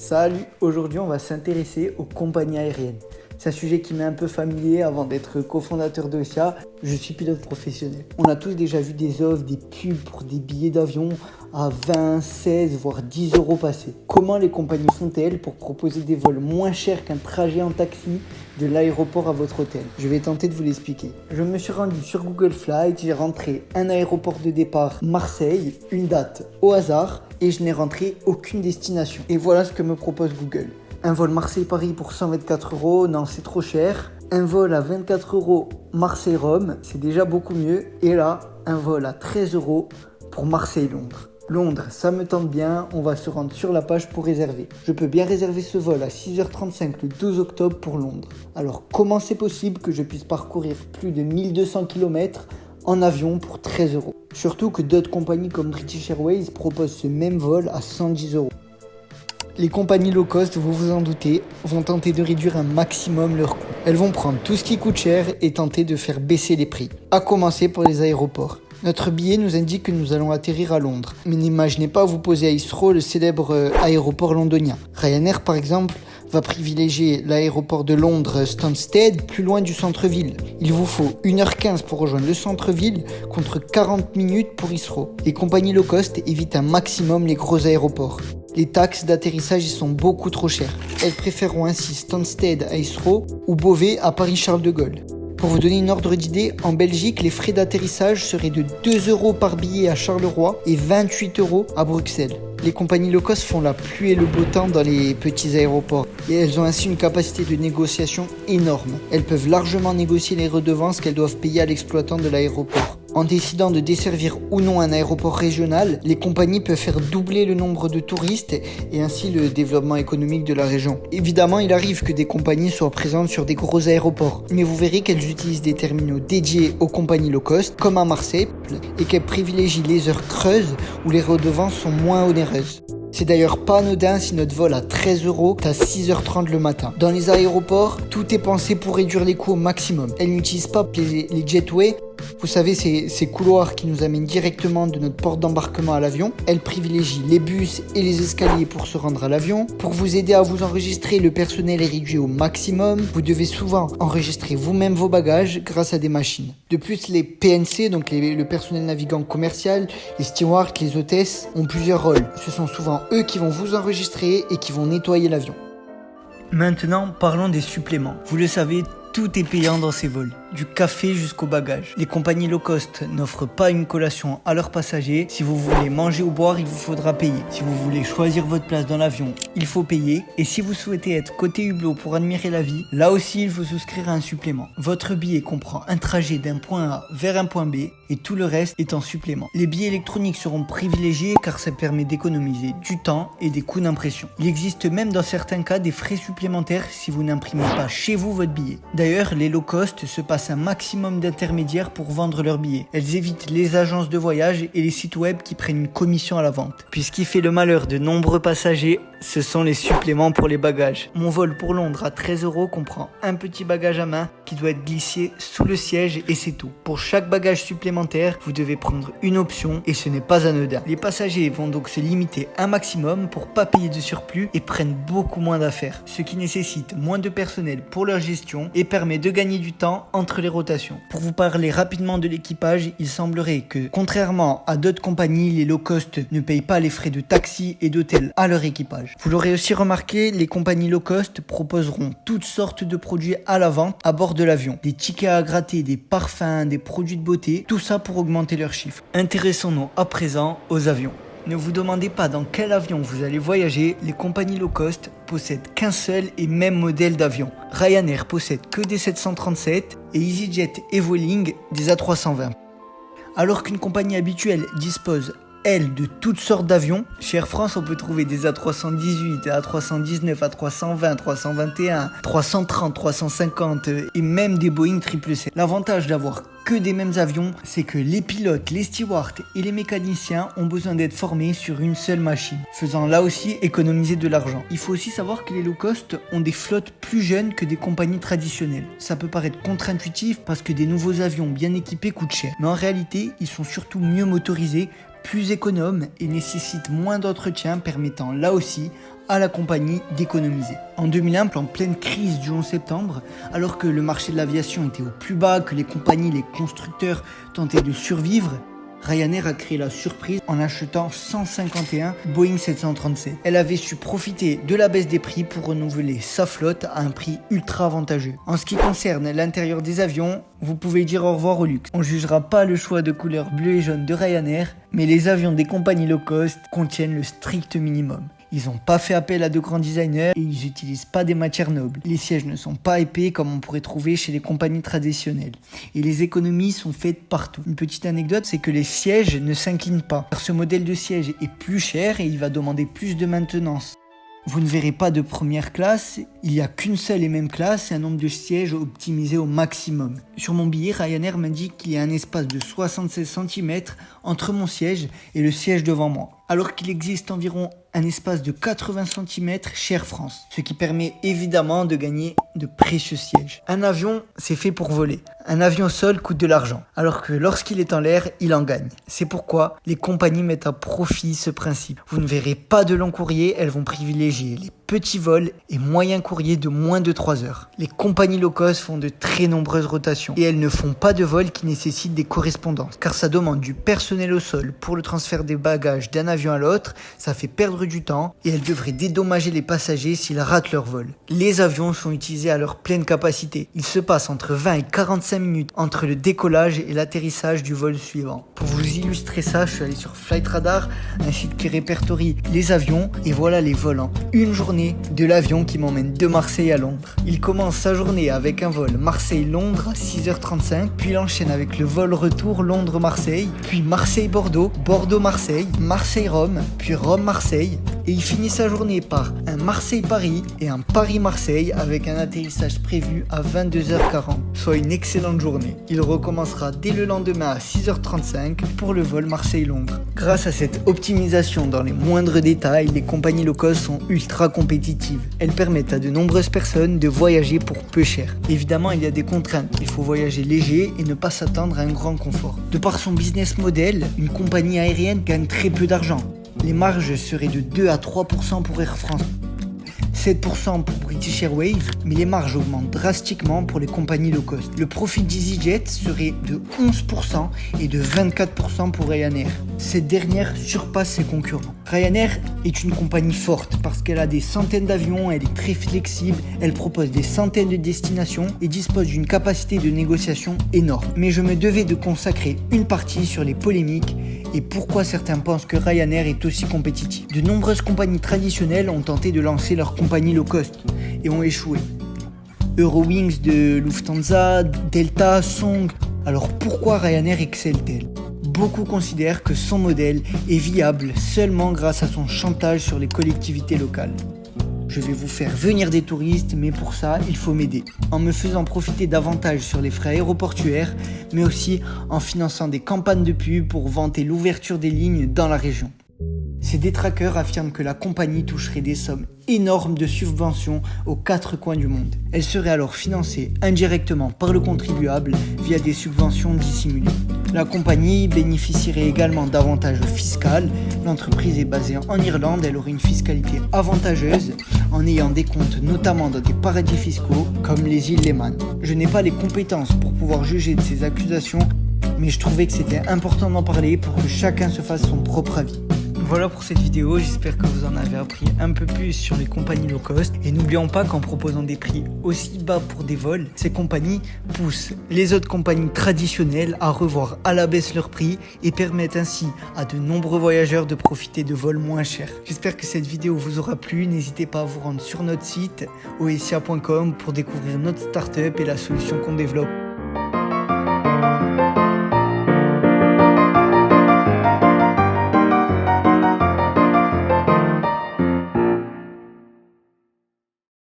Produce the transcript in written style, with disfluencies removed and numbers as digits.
Salut, aujourd'hui on va s'intéresser aux compagnies aériennes. C'est un sujet qui m'est un peu familier avant d'être cofondateur d'Osia. Je suis pilote professionnel. On a tous déjà vu des offres, des pubs pour des billets d'avion à 20, 16, voire 10 euros passés. Comment les compagnies font-elles pour proposer des vols moins chers qu'un trajet en taxi de l'aéroport à votre hôtel? Je vais tenter de vous l'expliquer. Je me suis rendu sur Google Flights, j'ai rentré un aéroport de départ Marseille, une date au hasard et je n'ai rentré aucune destination. Et voilà ce que me propose Google. Un vol Marseille-Paris pour 124 euros, non c'est trop cher. Un vol à 24 euros Marseille-Rome, c'est déjà beaucoup mieux. Et là, un vol à 13 euros pour Marseille-Londres. Londres, ça me tente bien, on va se rendre sur la page pour réserver. Je peux bien réserver ce vol à 6h35 le 12 octobre pour Londres. Alors comment c'est possible que je puisse parcourir plus de 1200 km en avion pour 13 euros? Surtout que d'autres compagnies comme British Airways proposent ce même vol à 110 euros. Les compagnies low cost, vous vous en doutez, vont tenter de réduire un maximum leurs coûts. Elles vont prendre tout ce qui coûte cher et tenter de faire baisser les prix. À commencer pour les aéroports. Notre billet nous indique que nous allons atterrir à Londres. Mais n'imaginez pas vous poser à Heathrow, le célèbre aéroport londonien. Ryanair, par exemple, va privilégier l'aéroport de Londres Stansted, plus loin du centre-ville. Il vous faut 1h15 pour rejoindre le centre-ville contre 40 minutes pour Heathrow. Les compagnies low cost évitent un maximum les gros aéroports. Les taxes d'atterrissage y sont beaucoup trop chères. Elles préféreront ainsi Stansted à Heathrow ou Beauvais à Paris-Charles de Gaulle. Pour vous donner une ordre d'idée, en Belgique, les frais d'atterrissage seraient de 2 euros par billet à Charleroi et 28 euros à Bruxelles. Les compagnies low cost font la pluie et le beau temps dans les petits aéroports et elles ont ainsi une capacité de négociation énorme. Elles peuvent largement négocier les redevances qu'elles doivent payer à l'exploitant de l'aéroport. En décidant de desservir ou non un aéroport régional, les compagnies peuvent faire doubler le nombre de touristes et ainsi le développement économique de la région. Évidemment, il arrive que des compagnies soient présentes sur des gros aéroports, mais vous verrez qu'elles utilisent des terminaux dédiés aux compagnies low cost, comme à Marseille, et qu'elles privilégient les heures creuses où les redevances sont moins onéreuses. C'est d'ailleurs pas anodin si notre vol à 13 euros est à 6h30 le matin. Dans les aéroports, tout est pensé pour réduire les coûts au maximum. Elles n'utilisent pas les jetways. Vous savez, ces couloirs qui nous amènent directement de notre porte d'embarquement à l'avion. Elles privilégient les bus et les escaliers pour se rendre à l'avion. Pour vous aider à vous enregistrer, le personnel est réduit au maximum. Vous devez souvent enregistrer vous-même vos bagages grâce à des machines. De plus, les PNC, donc le personnel navigant commercial, les stewards, les hôtesses, ont plusieurs rôles. Ce sont souvent eux qui vont vous enregistrer et qui vont nettoyer l'avion. Maintenant, parlons des suppléments. Vous le savez, tout est payant dans ces vols, du café jusqu'au bagage. Les compagnies low cost n'offrent pas une collation à leurs passagers. Si vous voulez manger ou boire, il vous faudra payer. Si vous voulez choisir votre place dans l'avion, il faut payer. Et si vous souhaitez être côté hublot pour admirer la vie, là aussi il faut souscrire à un supplément. Votre billet comprend un trajet d'un point A vers un point B et tout le reste est en supplément. Les billets électroniques seront privilégiés car ça permet d'économiser du temps et des coûts d'impression. Il existe même dans certains cas des frais supplémentaires si vous n'imprimez pas chez vous votre billet. D'ailleurs, les low cost se passent un maximum d'intermédiaires pour vendre leurs billets. Elles évitent les agences de voyage et les sites web qui prennent une commission à la vente. Puis ce qui fait le malheur de nombreux passagers, ce sont les suppléments pour les bagages. Mon vol pour Londres à 13 euros comprend un petit bagage à main qui doit être glissé sous le siège et c'est tout. Pour chaque bagage supplémentaire, vous devez prendre une option et ce n'est pas anodin. Les passagers vont donc se limiter un maximum pour pas payer de surplus et prennent beaucoup moins d'affaires, ce qui nécessite moins de personnel pour leur gestion et permet de gagner du temps entre les rotations. Pour vous parler rapidement de l'équipage, il semblerait que, contrairement à d'autres compagnies, les low cost ne payent pas les frais de taxi et d'hôtel à leur équipage. Vous l'aurez aussi remarqué, les compagnies low cost proposeront toutes sortes de produits à la vente à bord de l'avion. Des tickets à gratter, des parfums, des produits de beauté, tout ça pour augmenter leurs chiffres. Intéressons-nous à présent aux avions. Ne vous demandez pas dans quel avion vous allez voyager, les compagnies low cost possèdent qu'un seul et même modèle d'avion. Ryanair possède que des 737 et EasyJet et Vueling des A320. Alors qu'une compagnie habituelle dispose, elle, de toutes sortes d'avions, chez Air France on peut trouver des A318, A319, A320, 321, 330, 350 et même des Boeing 777. L'avantage d'avoir que des mêmes avions, c'est que les pilotes, les stewards et les mécaniciens ont besoin d'être formés sur une seule machine, faisant là aussi économiser de l'argent. Il faut aussi savoir que les low cost ont des flottes plus jeunes que des compagnies traditionnelles. Ça peut paraître contre-intuitif parce que des nouveaux avions bien équipés coûtent cher, mais en réalité, ils sont surtout mieux motorisés, plus économes et nécessitent moins d'entretien, permettant là aussi à la compagnie d'économiser. En 2001, en pleine crise du 11 septembre, alors que le marché de l'aviation était au plus bas, que les compagnies, les constructeurs tentaient de survivre, Ryanair a créé la surprise en achetant 151 Boeing 737. Elle avait su profiter de la baisse des prix pour renouveler sa flotte à un prix ultra avantageux. En ce qui concerne l'intérieur des avions, vous pouvez dire au revoir au luxe. On ne jugera pas le choix de couleur bleu et jaune de Ryanair, mais les avions des compagnies low cost contiennent le strict minimum. Ils n'ont pas fait appel à de grands designers et ils n'utilisent pas des matières nobles. Les sièges ne sont pas épais comme on pourrait trouver chez les compagnies traditionnelles. Et les économies sont faites partout. Une petite anecdote, c'est que les sièges ne s'inclinent pas. Car ce modèle de siège est plus cher et il va demander plus de maintenance. Vous ne verrez pas de première classe, il n'y a qu'une seule et même classe et un nombre de sièges optimisé au maximum. Sur mon billet, Ryanair m'indique qu'il y a un espace de 76 cm entre mon siège et le siège devant moi, alors qu'il existe environ un espace de 80 cm chez Air France, ce qui permet évidemment de gagner de précieux sièges. Un avion, c'est fait pour voler. Un avion au sol coûte de l'argent, alors que lorsqu'il est en l'air, il en gagne. C'est pourquoi les compagnies mettent à profit ce principe. Vous ne verrez pas de long courrier, elles vont privilégier les petits vols et moyens courriers de moins de 3 heures. Les compagnies low cost font de très nombreuses rotations et elles ne font pas de vols qui nécessitent des correspondances, car ça demande du personnel au sol pour le transfert des bagages d'un avion à l'autre, ça fait perdre du temps et elles devraient dédommager les passagers s'ils ratent leur vol. Les avions sont utilisés à leur pleine capacité. Il se passe entre 20 et 45 minutes entre le décollage et l'atterrissage du vol suivant. Pour vous illustrer ça, je suis allé sur Flightradar, un site qui répertorie les avions, et voilà les vols en une journée de l'avion qui m'emmène de Marseille à Londres. Il commence sa journée avec un vol Marseille-Londres à 6h35, puis il enchaîne avec le vol retour Londres-Marseille, puis Marseille-Bordeaux, Bordeaux-Marseille, Marseille-Rome, puis Rome-Marseille, et il finit sa journée par un Marseille-Paris et un Paris-Marseille avec un atterrissage prévu à 22h40, soit une excellente journée. Il recommencera dès le lendemain à 6h35 pour le vol Marseille-Londres. Grâce à cette optimisation dans les moindres détails, les compagnies low cost sont ultra compétitives. Elles permettent à de nombreuses personnes de voyager pour peu cher. Évidemment, il y a des contraintes. Il faut voyager léger et ne pas s'attendre à un grand confort. De par son business model, une compagnie aérienne gagne très peu d'argent. Les marges seraient de 2 à 3% pour Air France, 7% pour British Airways, mais les marges augmentent drastiquement pour les compagnies low cost. Le profit d'EasyJet serait de 11% et de 24% pour Ryanair. Cette dernière surpasse ses concurrents. Ryanair est une compagnie forte parce qu'elle a des centaines d'avions, elle est très flexible, elle propose des centaines de destinations et dispose d'une capacité de négociation énorme. Mais je me devais de consacrer une partie sur les polémiques et pourquoi certains pensent que Ryanair est aussi compétitif. De nombreuses compagnies traditionnelles ont tenté de lancer leur compagnie low cost et ont échoué. Eurowings de Lufthansa, Delta, Song. Alors pourquoi Ryanair excelle-t-elle ? Beaucoup considèrent que son modèle est viable seulement grâce à son chantage sur les collectivités locales. Je vais vous faire venir des touristes, mais pour ça, il faut m'aider. En me faisant profiter davantage sur les frais aéroportuaires, mais aussi en finançant des campagnes de pub pour vanter l'ouverture des lignes dans la région. Ces détraqueurs affirment que la compagnie toucherait des sommes énormes de subventions aux 4 coins du monde. Elle serait alors financée indirectement par le contribuable via des subventions dissimulées. La compagnie bénéficierait également d'avantages fiscaux. L'entreprise est basée en Irlande, elle aurait une fiscalité avantageuse en ayant des comptes notamment dans des paradis fiscaux comme les îles Lehman. Je n'ai pas les compétences pour pouvoir juger de ces accusations, mais je trouvais que c'était important d'en parler pour que chacun se fasse son propre avis. Voilà pour cette vidéo, j'espère que vous en avez appris un peu plus sur les compagnies low cost. Et n'oublions pas qu'en proposant des prix aussi bas pour des vols, ces compagnies poussent les autres compagnies traditionnelles à revoir à la baisse leurs prix et permettent ainsi à de nombreux voyageurs de profiter de vols moins chers. J'espère que cette vidéo vous aura plu, n'hésitez pas à vous rendre sur notre site oesia.com pour découvrir notre startup et la solution qu'on développe.